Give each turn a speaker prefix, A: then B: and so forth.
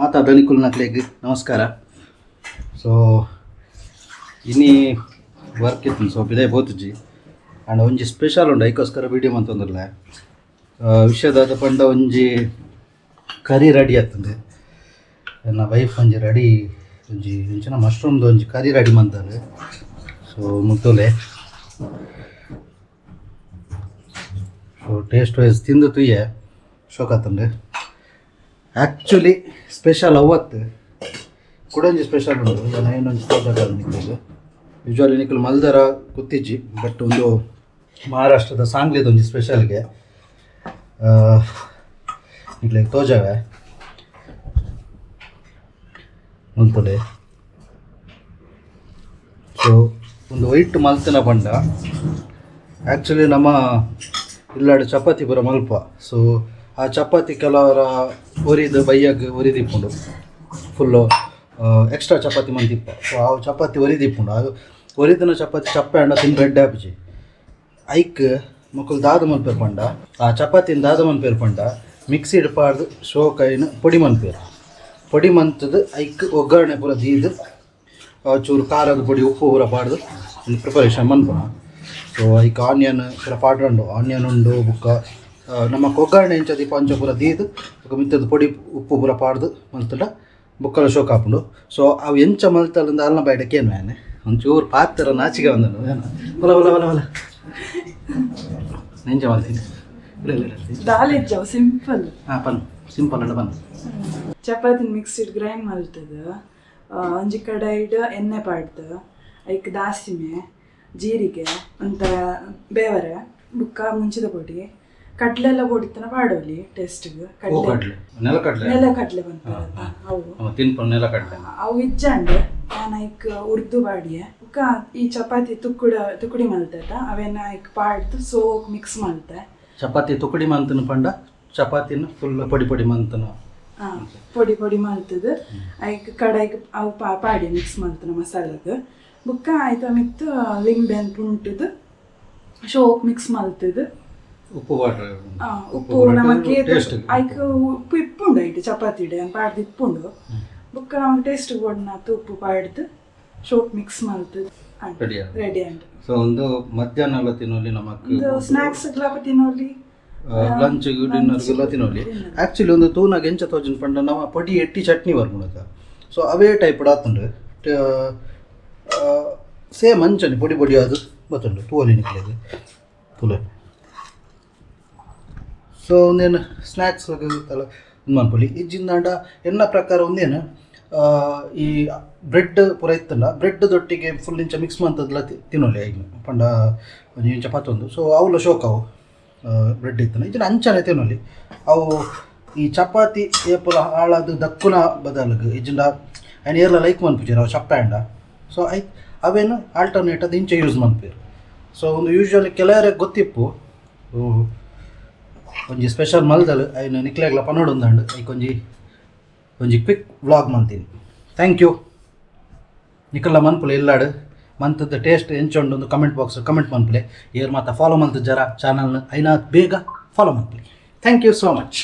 A: ಮಾತಾಡಲಿಕ್ಕೂ ನಕ್ಲೆಗ್ ನಮಸ್ಕಾರ. So ಇನ್ನಿ work ಇತ್ತು ಸ್ವಲ್ಪ ಇದೇ ಬೋತುಜಿ ಆಂಡ ಒಂಜಿ ಸ್ಪೆಷಲ್ ಉಂಡು ಐಕೋಸ್ಕರ ವಿಡಿಯೋ ಮಂತಂದ್ರಲ್ಲ ವಿಷಯದಾದ ಪಂಡ ಒಂಜಿ ಕರಿ ರೆಡಿ ಆಗ್ತದೆ. ನನ್ನ ವೈಫ್ ಒಂಜಿ ರೆಡಿ ಒಂಜಿ ಇಂಚಿನ ಮಶ್ರೂಮ್ದು ಒಂಜಿ ಕರಿ ರೆಡಿ ಮಾಡ್ತಾರೆ. ಸೊ ಮುತ್ತೋಲೆ ಸೊ ಟೇಸ್ಟ್ ವೈಸ್ ತಿಂದು ತುಯ್ಯ ಶೋಕಾತಂಡೆ. ಆ್ಯಕ್ಚುಲಿ ಸ್ಪೆಷಲ್ ಅವತ್ತು ಕೂಡ ಒಂಜಿ ಸ್ಪೆಷಲ್ ಉಂಡು. ಈಗ ಏನೊಂದು ತೋಟಗಾರ ನಿಕ್ಕಲು ಯೂಶ್ವಲಿ ನಿಕ್ಕಲು ಮಲ್ದರ ಗೊತ್ತಿಜ್ಜಿ, ಬಟ್ ಒಂದು ಮಹಾರಾಷ್ಟ್ರದ ಸಾಂಗ್ಲಿದ ಒಂಜಿ ಸ್ಪೆಷಲ್ಗೆ ನಿಕ್ಲಿಗೆ ತೋಜಾವೆ ಮಲ್ತಲೆ. ಸೊ ಒಂದು ವೈಟ್ ಮಲ್ತಿನ ಪಂಡ ಆ್ಯಕ್ಚುಲಿ ನಮ್ಮ ಇಲ್ಲಾಡು ಚಪಾತಿ ಪೂರ ಮಲ್ಪ. ಸೊ ಆ ಚಪಾತಿ ಕೆಲವರ ಒರಿದು ಬೈಯಾಗ ಒರಿದಿಪ್ಪುಂಡು ಫುಲ್ಲು ಎಕ್ಸ್ಟ್ರಾ ಚಪಾತಿ ಮಂದಿಪ್ಪ. ಸೊ ಆ ಚಪಾತಿ ಒರಿದಿಪ್ಪುಂಡು ಅದು ಒರಿದಿನ ಚಪಾತಿ ಚಪ್ಪೆ ಹಣ್ಣ ತಿಂದು ರೆಡ್ ಆಪಿಜಿ ಐಕ್ ಮಕ್ಕಳು ದಾದ ಮಲ್ಪೇರು ಪಂಡ ಆ ಚಪಾತಿನ ದಾದ ಮಲ್ಪೇರು ಪಂಡ ಮಿಕ್ಸಿ ಇಡ್ಪಾರ್ದು ಶೋಕಾಯಿನ ಪೊಡಿ ಮಲ್ಪೇರು ಪೊಡಿ ಮಂತದ್ದು ಐಕ್ ಒಗ್ಗರಣೆ ಪೂರ ದೀದು ಚೂರು ಖಾರದ ಪೊಡಿ ಉಪ್ಪು ಪೂರ ಪಾಡ್ದು ಒಂದು ಪ್ರಿಪರೇಷನ್ ಮನ್ಪುಣ. ಸೊ ಐಕ್ ಆನಿಯನ್ ಪೂರ ಪಾಡ್ರಂಡು ಆನಿಯನ್ ಉಂಡು ಬುಕ್ಕ ನಮ್ಮ ಒಗ್ಗರಣೆ ಇಂಚದಿ ಪಂಚ ಪೂರ ದೀದು ಮಿತ್ತದ ಪೊಡಿ ಉಪ್ಪು ಪೂರ ಪಾಡ್ದು ಮಲ್ತಡ ಬುಕ್ಕಲ ಶೋಕ್ ಹಾಪುಂಡು. ಸೊ ಅವು ಎಂಚ ಮಲ್ತಲ್ಲಿಂದ ಅಲ್ಲ ಬೈಡಕ್ಕೇನು ಮ್ಯಾನೆ ಒಂಚೂರು ಪಾತ್ರ ನಾಚಿಗೆ ಬಂದನು ಹೊಲ ಹೊಲ ಹೊಲ ಹೊಲ ನೆಂಚ ಮಲ್ತೀನಿ
B: ಸಿಂಪಲ್.
A: ಹಾಂ ಪನ್ ಸಿಂಪಲ್ ಅಲ್ಲ ಬನ್
B: ಚಪಾತಿ ಮಿಕ್ಸಿಡ್ ಗ್ರೈಂಡ್ ಮಲ್ತದ ಒಂಜಿ ಕಡಾಯಿಡ್ ಎಣ್ಣೆ ಪಾಡ್ದು ಐಕ್ ದಾಸಿಮೆ ಜೀರಿಗೆ ಒಂಥರ ಬೇವರೆ ಬುಕ್ಕ ಮುಂಚಿದ ಪೊಡಿ ಕಡ್ಲೆಲ್ಲ ಹೊಡಿತನ ಪಾಡೋಲಿ ಟೇಸ್ಟ್ಗೆ ನೆಲಕಡ್ಲೆ ಬಂತಾರಲ್ಲ ಅವು ಅವು ಇಜ್ಜಂಡು ನಾನು ಐಕ್ ಉರ್ದು ಬಾಡಿಯೆ ಬುಕ್ಕ ಈ ಚಪಾತಿ ತುಕುಡಿ ಮಲ್ತದ ಅವೇನ ಐಕ್ ಪಾಡ್ದು ಸೋಕ್ ಮಿಕ್ಸ್ ಮಲ್ತೆ
A: ಚಪಾತಿ ತುಕುಡಿ ಮಂತನ ಪಂಡ ಚಪಾತಿನ ಫುಲ್ ಪೊಡಿ ಪೊಡಿ ಮಂತನ
B: ಪೊಡಿ ಪೊಡಿ ಮಲ್ತದ ಐಕ್ ಕಡಾಯಿಗೆ ಅವು ಪಾಡಿ ಮಿಕ್ಸ್ ಮಲ್ತನ ಮಸಾಲೆಗೆ ಬುಕ್ಕ ಆಯ್ತ ಮಿತ್ತು ಲಿಂಬೆನ್ ಪುಂಟದು ಶೋಕ್ ಮಿಕ್ಸ್ ಮಲ್ತದ ಉಪ್ಪು ನಮಗೆ ಐಕ್ ಉಪ್ಪು ಇಪ್ಪುಂಡು ಐಟ್ ಚಪಾತಿ ಇಡೆ ಪಾಡ್ದು ಇಪ್ಪುಂಡು ಬುಕ್ಕ ನಮಗೆ ಟೇಸ್ಟ್ ಕೊಡ್ನಾತು ಉಪ್ಪು ಪಾಡ್ದು ಶೋಕ್ ಮಿಕ್ಸ್ ಮಲ್ತದ ರೆಡಿ ಅಂಡ್.
A: ಸೊ ಒಂದು ಮಧ್ಯಾಹ್ನ ಎಲ್ಲ ತಿನ್ನೋಲಿ ನಮಗೆ
B: ಸ್ನಾಕ್ಸ್ ತಿನ್ನೋಲಿ
A: ಲಂಚ್ ಡಿನ್ನರ್ಗೆಲ್ಲ ತಿನ್ನೋಲಿ. ಆ್ಯಕ್ಚುಲಿ ಒಂದು ತೂನಾಗ ಎಂಚ ತೋಜನ್ ಪಂಡ ನಾವು ಪೊಡಿ ಎಟ್ಟಿ ಚಟ್ನಿ ಬರ್ಬಿಡೋದ. ಸೊ ಅವೇ ಟೈಪ್ ಆತುಂಡು ಸೇಮ್ ಅಂಚನೆ ಪೊಡಿ ಪೊಡಿ ಅದು ಬತ್ತುಂಡು ತೂವಲಿ ನಿಕ್ಲಿದೆ ತುಲೆ. ಸೊ ಒಂದೇನು ಸ್ನ್ಯಾಕ್ಸ್ ಅಲ್ಲ ಮನ್ಪೊಲಿ ಇಜ್ಜಿಂದಾಂಡ ಎನ್ನ ಪ್ರಕಾರ ಒಂದೇನು ಈ ಬ್ರೆಡ್ ಪೂರ ಇತ್ತಲ್ಲ ಬ್ರೆಡ್ದೊಟ್ಟಿಗೆ ಫುಲ್ ಇಂಚ ಮಿಕ್ಸ್ ಮಂತದ್ದೆಲ್ಲ ತಿನ್ನೋಲಿ ಐನು ಪಂಡ ಒಂಜಿ ಇಂಚ ಪತ್ತೊಂದು. ಸೊ ಅವುಲ ಶೋಕವು ಬ್ರೆಡ್ ಇತ್ತನ ಇಜ್ಜಿನ ಅಂಚನೆ ತಿನ್ನೋಲಿ ಅವು ಈ ಚಪಾತಿ ಏಪುಲ ಹಾಳಾದ ದಕ್ಕುನ ಬದಲಿಗೆ ಇಜ್ಜಿಂದ ಆ್ಯಂಡ್ ಏರ್ಲ ಲೈಕ್ ಮನ್ಪುಜೀರ ಅವು ಚಪ್ಪ ಆ್ಯಂಡ. ಸೊ ಅವೇನು ಆಲ್ಟರ್ನೇಟ್ ಅದು ಇಂಚ ಯೂಸ್ ಮನ್ಪೇರು. ಸೊ ಒಂದು ಯೂಶ್ವಲಿ ಕೆಲವರಿಗೆ ಗೊತ್ತಿಪ್ಪು ಒಂಜಿ ಸ್ಪೆಷಲ್ ಮಲ್ದಲ್ ಐನು ನಿಕ್ಲೆಗ್ಲ ಪನ್ನೋಡು ಒಂದಂಡು ಐಕ್ ಒಂಜಿ ಕ್ವಿಕ್ ವ್ಲಾಗ್ ಮಂತೀನಿ. Thank you. ನಿಕಲ್ಲ ಮನ್ಪುಲೆ ಇಲ್ಲಾಡು ಮಂತದ ಟೇಸ್ಟ್ ಎಂಚೊಂಡು ಒಂದು ಕಮೆಂಟ್ ಬಾಕ್ಸ್ ಕಮೆಂಟ್ ಮನ್ಪುಲೆ ಏರ್ ಮಾತ ಫಾಲೋ ಮಂತ ಜರ ಚಾನಲ್ನ ಐನಾ ಬೇಗ ಫಾಲೋ ಮನ್ಪುಲೆ. Thank you so much.